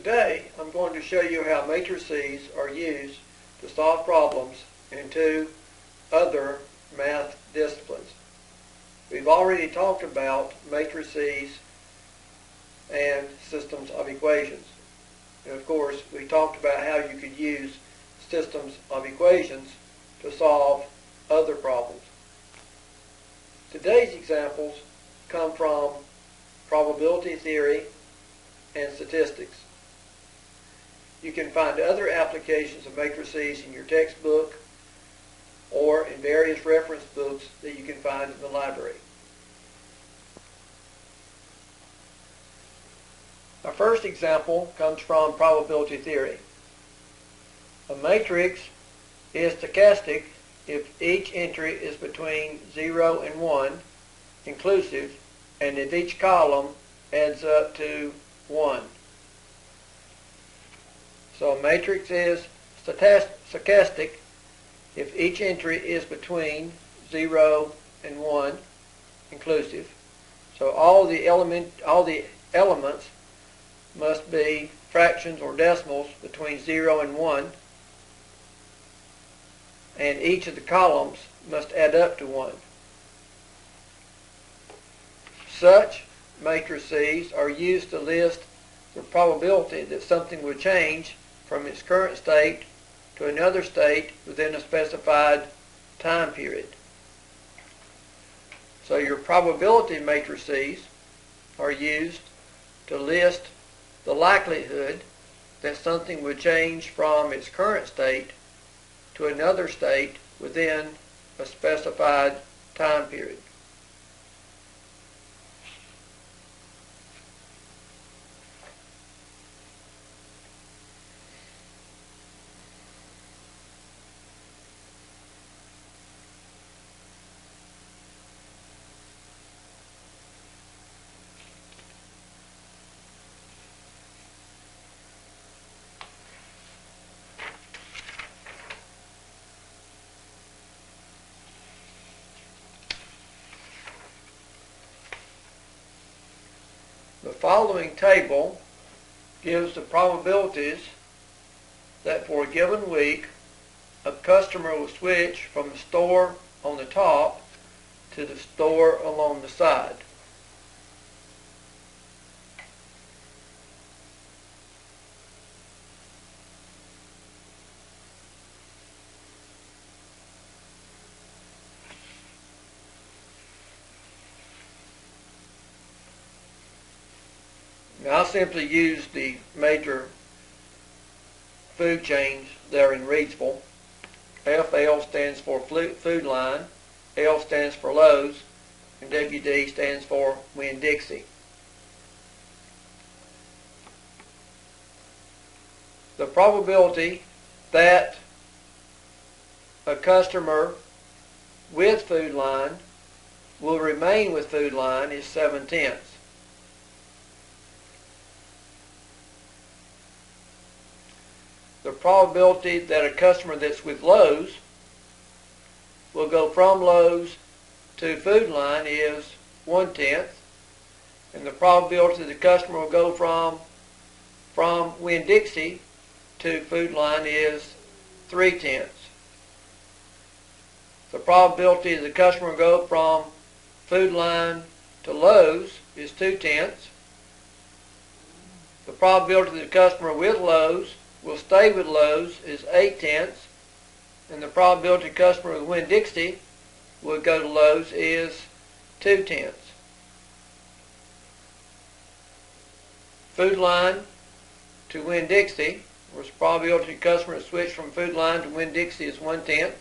Today, I'm going to show you how matrices are used to solve problems in two other math disciplines. We've already talked about matrices and systems of equations. And of course, we talked about how you could use systems of equations to solve other problems. Today's examples come from probability theory and statistics. You can find other applications of matrices in your textbook or in various reference books that you can find in the library. Our first example comes from probability theory. A matrix is stochastic if each entry is between 0 and 1 inclusive, and if each column adds up to 1. So a matrix is stochastic if each entry is between 0 and 1 inclusive. So all the elements must be fractions or decimals between 0 and 1, and each of the columns must add up to 1. Such matrices are used to list the probability that something will change from its current state to another state within a specified time period. So your probability matrices are used to list the likelihood that something would change from its current state to another state within a specified time period. The following table gives the probabilities that for a given week a customer will switch from the store on the top to the store along the side. Now, I'll simply use the major food chains there in Reidsville. FL stands for Food Line, L stands for Lowe's, and WD stands for Winn-Dixie. The probability that a customer with Food Line will remain with Food Line is 7/10. The probability that a customer that's with Lowe's will go from Lowe's to Food Line is 1/10, and the probability the customer will go from Winn-Dixie to Food Line is 3/10. The probability the customer will go from Food Line to Lowe's is 2/10. The probability the customer with Lowe's will stay with Lowe's is 8/10, and the probability customer with Winn-Dixie will go to Lowe's is 2/10. Food Line to Winn-Dixie, where the probability customer to switch from Food Line to Winn-Dixie is 1/10.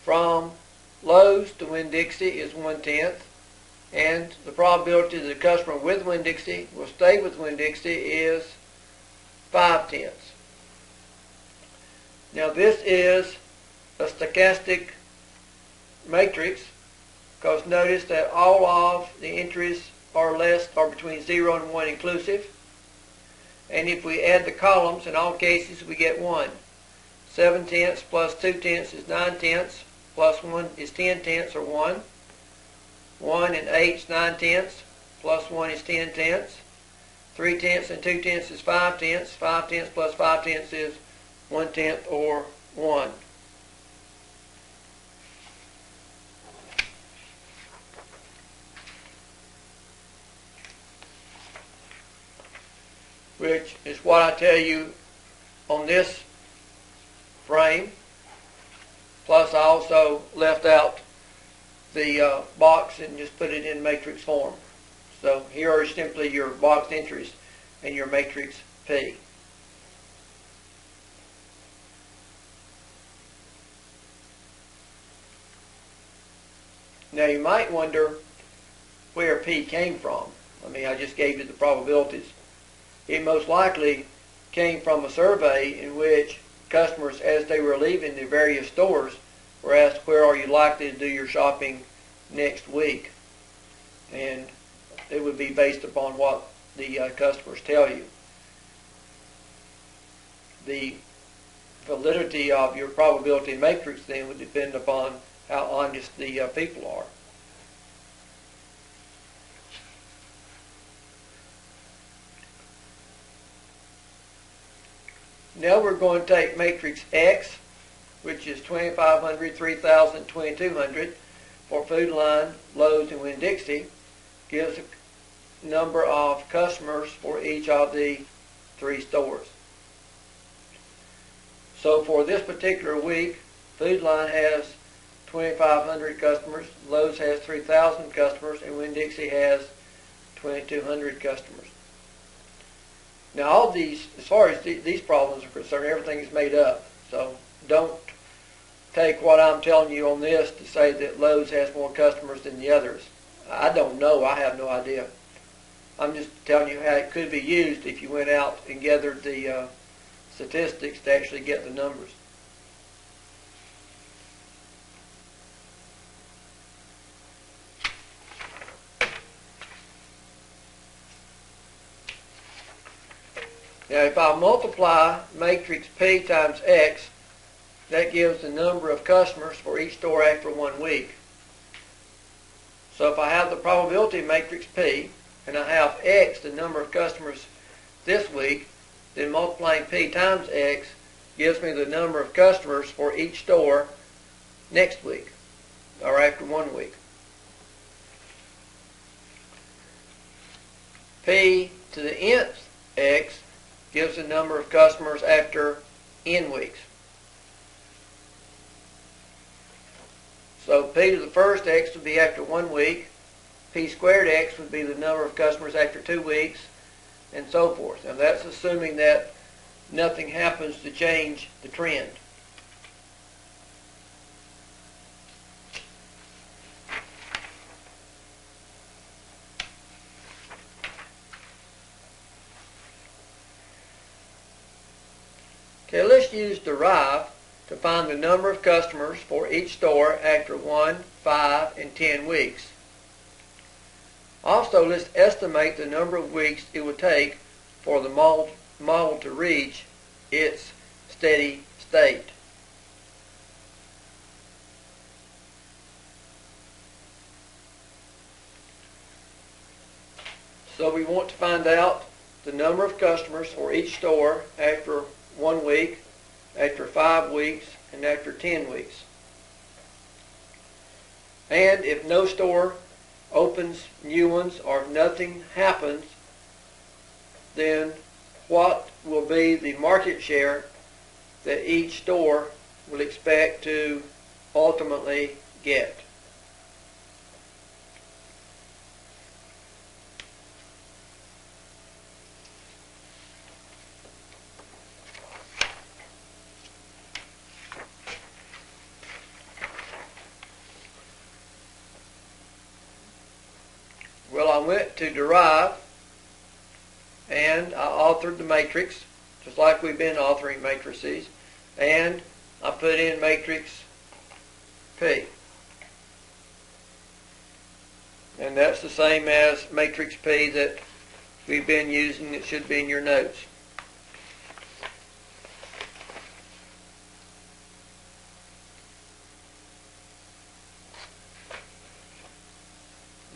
From Lowe's to Winn-Dixie is 1/10, and the probability that the customer with Winn-Dixie will stay with Winn-Dixie is 5/10. Now this is a stochastic matrix, because notice that all of the entries are between 0 and 1 inclusive, and if we add the columns, in all cases we get 1. 7/10 plus 2/10 is 9/10, plus 1 is 10/10 or 1. 1 and 8 is 9/10, plus 1 is 10/10. 3/10 and 2/10 is 5/10. 5/10 plus 5/10 is 1/10 or 1. Which is what I tell you on this frame. Plus I also left out the box and just put it in matrix form. So here are simply your box entries and your matrix P. Now you might wonder where P came from. I mean, I just gave you the probabilities. It most likely came from a survey in which customers, as they were leaving the various stores, were asked, where are you likely to do your shopping next week? And it would be based upon what the customers tell you. The validity of your probability matrix then would depend upon how honest the people are. Now we're going to take matrix X, which is 2,500, 3,000, 2,200 for Food Line, Lowe's, and Winn-Dixie. Gives a number of customers for each of the 3 stores. So for this particular week, Food Line has 2,500 customers, Lowe's has 3,000 customers, and Winn-Dixie has 2,200 customers. Now all these, as far as these problems are concerned, everything is made up. So don't take what I'm telling you on this to say that Lowe's has more customers than the others. I don't know. I have no idea. I'm just telling you how it could be used if you went out and gathered the statistics to actually get the numbers. Now if I multiply matrix P times X, that gives the number of customers for each store after 1 week. So if I have the probability matrix P, and I have X, the number of customers this week, then multiplying P times X gives me the number of customers for each store next week, or after 1 week. P to the nth X gives the number of customers after n weeks. So P to the first X would be after 1 week. P squared X would be the number of customers after 2 weeks, and so forth. Now that's assuming that nothing happens to change the trend. Okay, let's use derive to find the number of customers for each store after 1, 5, and 10 weeks. Also, let's estimate the number of weeks it would take for the model to reach its steady state. So we want to find out the number of customers for each store after 1 week, after 5 weeks, and after 10 weeks. And if no store opens new ones or if nothing happens, then what will be the market share that each store will expect to ultimately get? Well, I went to derive and I authored the matrix, just like we've been authoring matrices, and I put in matrix P. And that's the same as matrix P that we've been using. It should be in your notes.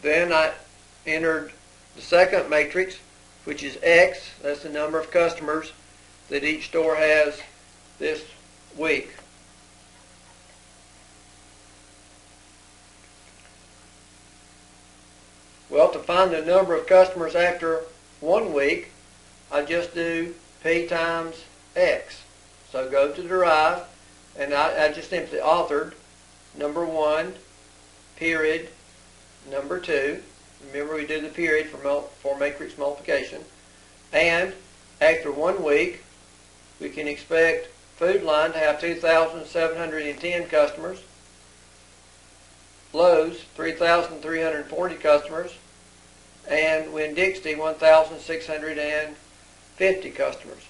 Then I entered the second matrix, which is X. That's the number of customers that each store has this week. Well, to find the number of customers after 1 week, I just do P times X. So go to derive, and I just simply authored number 1, period, number 2. Remember, we do the period for matrix multiplication. And after 1 week, we can expect Food Line to have 2,710 customers, Lowe's 3,340 customers, and Winn-Dixie 1,650 customers.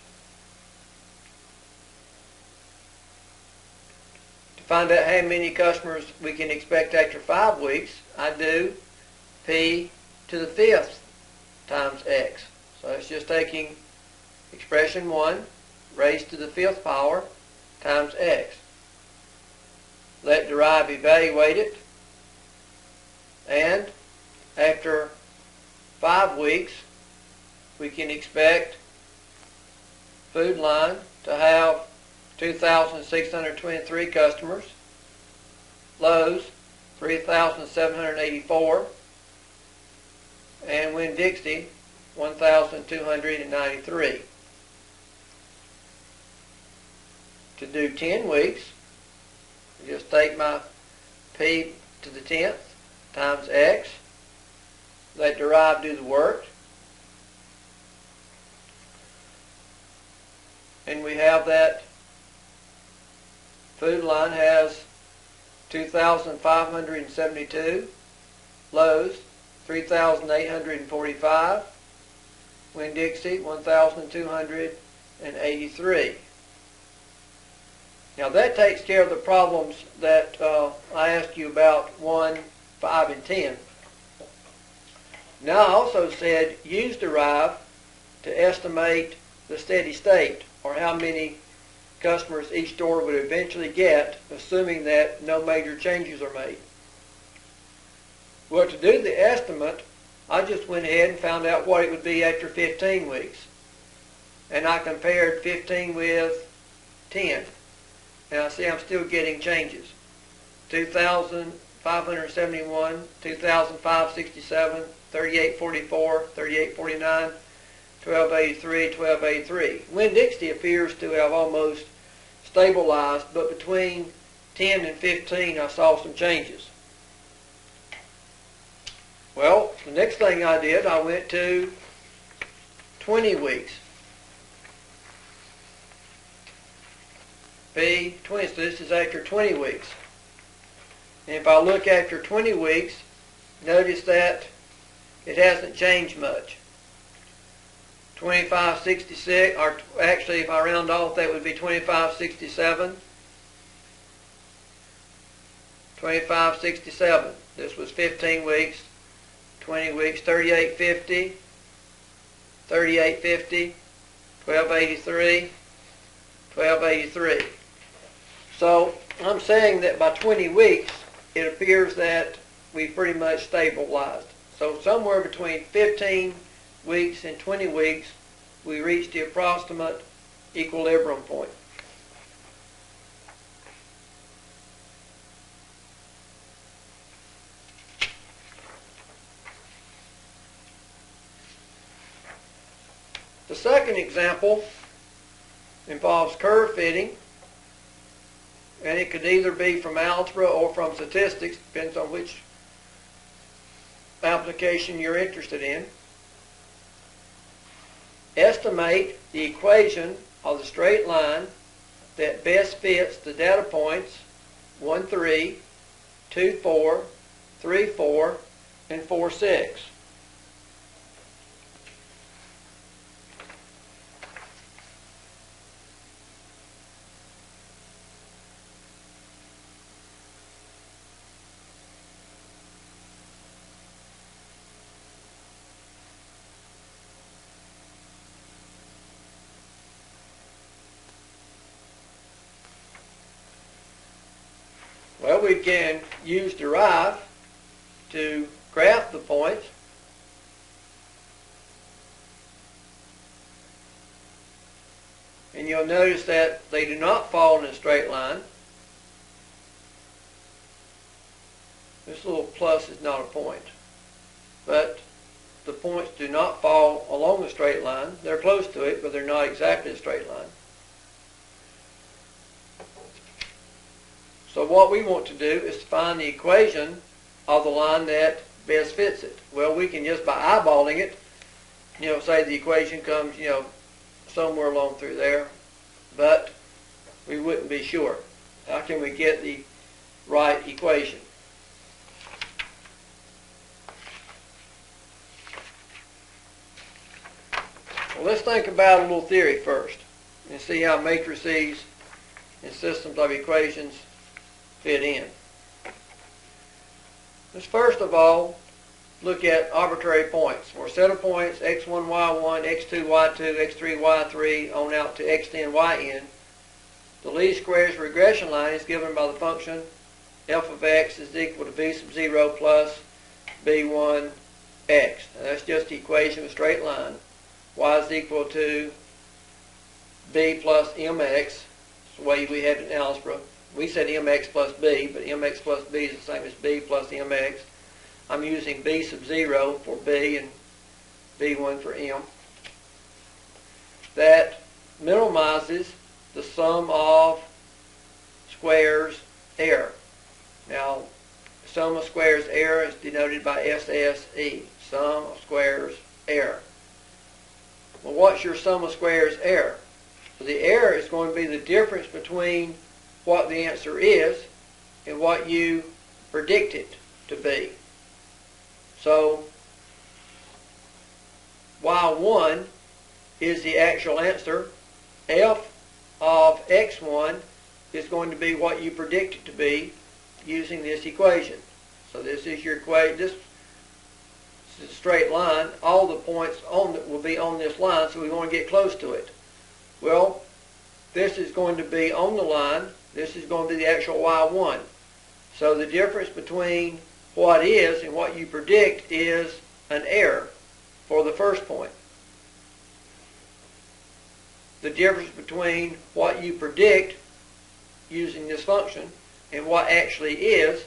To find out how many customers we can expect after 5 weeks, I do P to the 5th times X. So it's just taking expression 1 raised to the 5th power times X. Let derive evaluate it, and after 5 weeks we can expect Food Line to have 2,623 customers, Lowe's 3,784, and Winn-Dixie 1,293. To do 10 weeks, I just take my P to the 10th times X, let derive do the work, and we have that Food Line has 2,572, Lowe's 3,845, Winn-Dixie 1,283. Now that takes care of the problems that I asked you about 1, 5, and 10. Now I also said use derive to estimate the steady state, or how many customers each store would eventually get, assuming that no major changes are made. Well, to do the estimate, I just went ahead and found out what it would be after 15 weeks. And I compared 15 with 10. And I see I'm still getting changes. 2,571, 2,567, 3,844, 3,849, 1,283, 1,283. Winn-Dixie appears to have almost stabilized, but between 10 and 15 I saw some changes. Well, the next thing I did, I went to 20 weeks. P20, so this is after 20 weeks. And if I look after 20 weeks, notice that it hasn't changed much. 2566, or actually if I round off that would be 2567. 2567, this was 15 weeks. 20 weeks, 3850, 3850, 1283, 1283. So I'm saying that by 20 weeks, it appears that we've pretty much stabilized. So somewhere between 15 weeks and 20 weeks, we reached the approximate equilibrium point. The second example involves curve fitting, and it could either be from algebra or from statistics, depends on which application you're interested in. Estimate the equation of the straight line that best fits the data points 1, 3, 2, 4, 3, 4, and 4, 6. Well, we can use derive to graph the points. you'll notice that they do not fall in a straight line. This little plus is not a point, but the points do not fall along a straight line. They're close to it, but they're not exactly a straight line. So what we want to do is to find the equation of the line that best fits it. Well, we can just by eyeballing it, say the equation comes, somewhere along through there, but we wouldn't be sure. How can we get the right equation? Well, let's think about a little theory first and see how matrices and systems of equations fit in. Let's first of all look at arbitrary points, or a set of points x1, y1, x2, y2, x3, y3, on out to xn, yn. The least squares regression line is given by the function f of x is equal to b sub 0 plus b1 x. Now that's just the equation of a straight line. Y is equal to b plus mx. That's the way we had it in algebra. We said mx plus b, but mx plus b is the same as b plus mx. I'm using b sub 0 for b and b1 for m. That minimizes the sum of squares error. Now, sum of squares error is denoted by SSE, sum of squares error. Well, what's your sum of squares error? Well, the error is going to be the difference between what the answer is and what you predict it to be. So, y1 is the actual answer. F of x1 is going to be what you predict it to be using this equation. So this is your equation. This is a straight line. All the points on it will be on this line, so we want to get close to it. Well, this is going to be on the line. This is going to be the actual y1. So the difference between what is and what you predict is an error for the first point. The difference between what you predict using this function and what actually is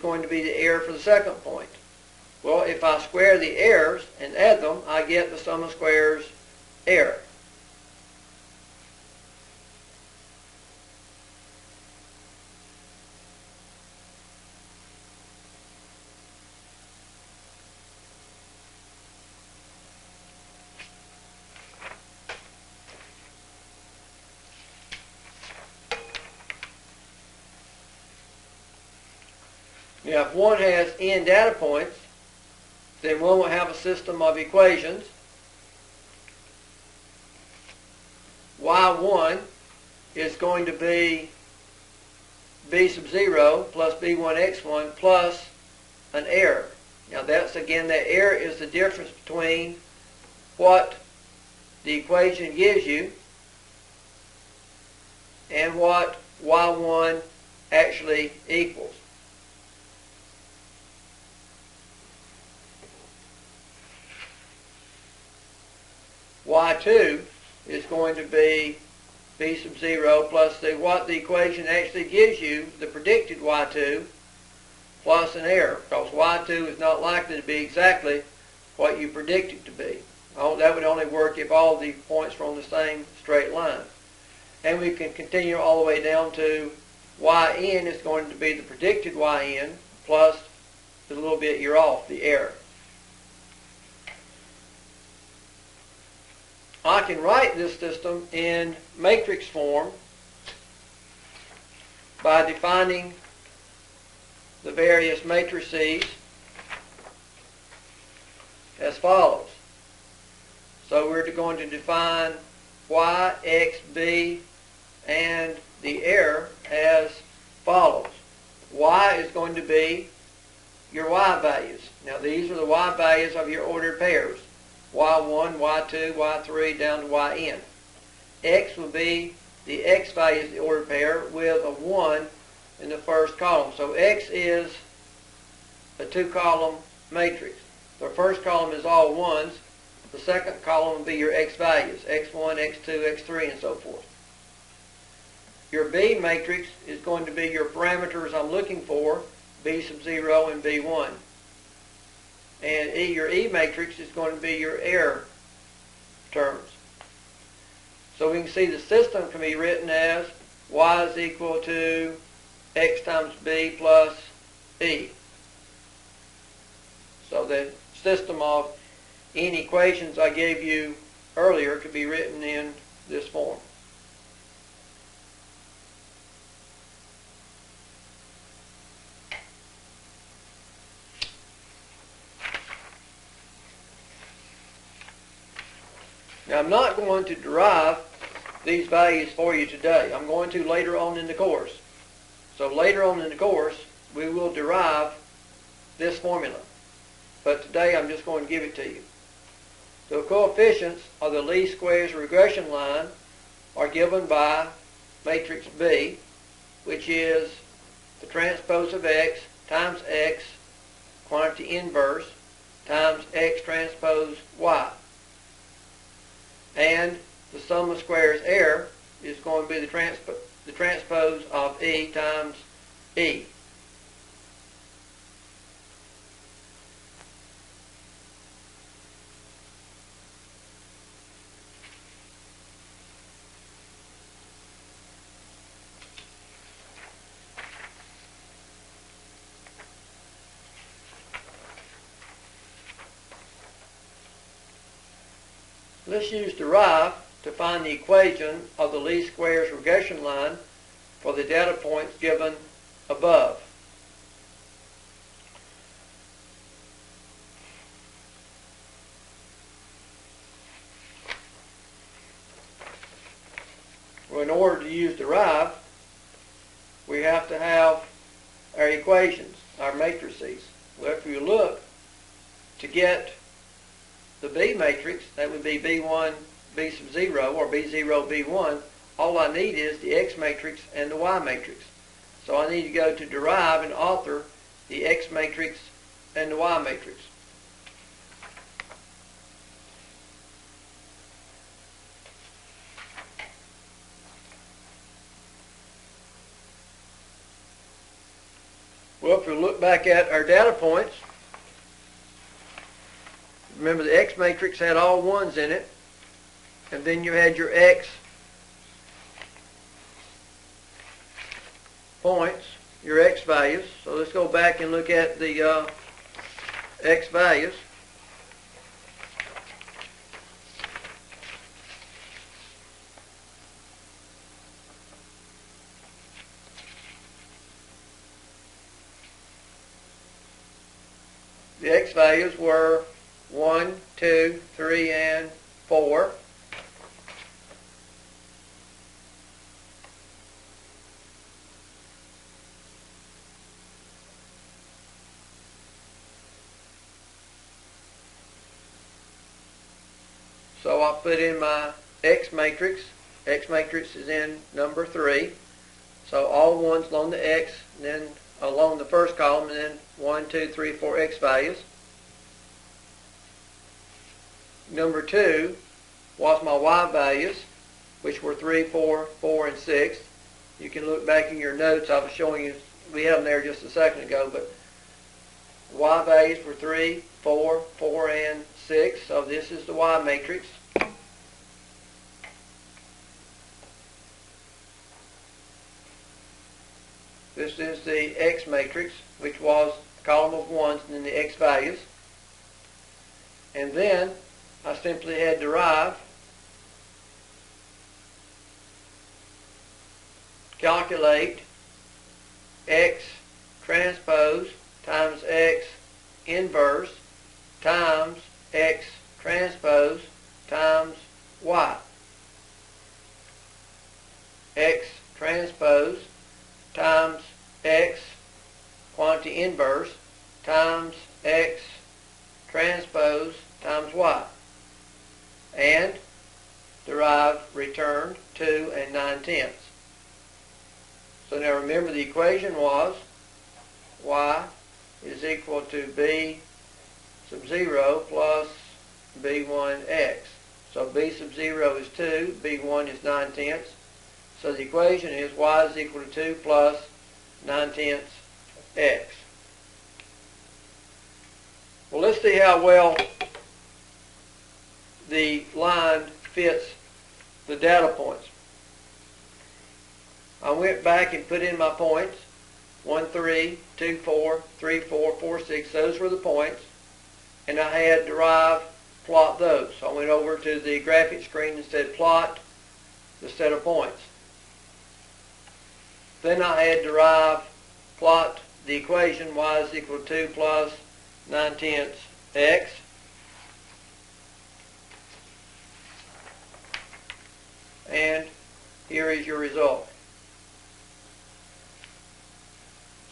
going to be the error for the second point. Well, if I square the errors and add them, I get the sum of squares error. Now, if one has n data points, then one will have a system of equations. Y1 is going to be b sub 0 plus b1 x1 plus an error. Now that's, again, that error is the difference between what the equation gives you and what y1 actually equals. Y2 is going to be b sub 0 plus what the equation actually gives you, the predicted Y2, plus an error, because Y2 is not likely to be exactly what you predict it to be. That would only work if all the points were on the same straight line. And we can continue all the way down to Yn is going to be the predicted Yn plus a little bit you're off, the error. I can write this system in matrix form by defining the various matrices as follows. So we're going to define y, x, b, and the error as follows. Y is going to be your y values. Now these are the y values of your ordered pairs. Y1, Y2, Y3, down to Yn. X will be the X values of the ordered pair with a 1 in the first column. So X is a two-column matrix. The first column is all 1s, The second column will be your x values, x1, x2, x3, and so forth. Your B matrix is going to be your parameters I'm looking for, B sub 0 and B1. And your E matrix is going to be your error terms. So we can see the system can be written as y is equal to x times b plus e. So the system of any equations I gave you earlier could be written in this form. Now I'm not going to derive these values for you today. I'm going to later on in the course. So later on in the course we will derive this formula. But today I'm just going to give it to you. The coefficients of the least squares regression line are given by matrix B, which is the transpose of x times x, quantity inverse, times x transpose y. And the sum of squares error is going to be the transpose of E times E. Let's use derive to find the equation of the least squares regression line for the data points given above. Well, in order to use derive, we have to have our equations, our matrices. Well, if you look to get the B matrix, that would be B1, B sub 0, or B0, B1. All I need is the X matrix and the Y matrix. So I need to go to derive and author the X matrix and the Y matrix. Well, if we look back at our data points, remember the X matrix had all ones in it, and then you had your X points, your X values. So let's go back and look at the X values. The X values were 1, 2, 3, and 4. So I put in my X matrix. X matrix is in number 3. So all ones along the X, and then along the first column, and then 1, 2, 3, 4 X values. Number 2 was my Y values, which were 3, 4, 4, and 6. You can look back in your notes. I was showing you, we had them there just a second ago, but Y values were 3, 4, 4, and 6. So this is the Y matrix. This is the X matrix, which was a column of ones and then the X values. And then I simply had derive, calculate X transpose times X inverse times X transpose times Y. X transpose times X quantity inverse times X transpose times Y. And derive returned 2 and 9/10. So now remember the equation was y is equal to b sub 0 plus B1x. So B sub 0 is 2, B1 is 9/10. So the equation is y is equal to 2 plus 9/10 x. Well, let's see how well the line fits the data points. I went back and put in my points. 1, 3, 2, 4, 3, 4, 4, 6. Those were the points. And I had derive plot those. So I went over to the graphic screen and said plot the set of points. Then I had derive plot the equation y is equal to 2 plus 9/10 x. And here is your result.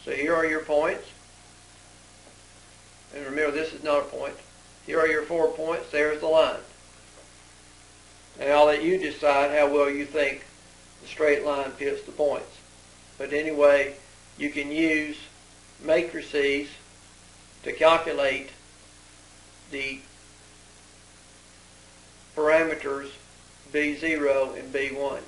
So here are your points. And remember, this is not a point. Here are your 4 points. There's the line. And I'll let you decide how well you think the straight line fits the points. But anyway, you can use matrices to calculate the parameters B0 and B1.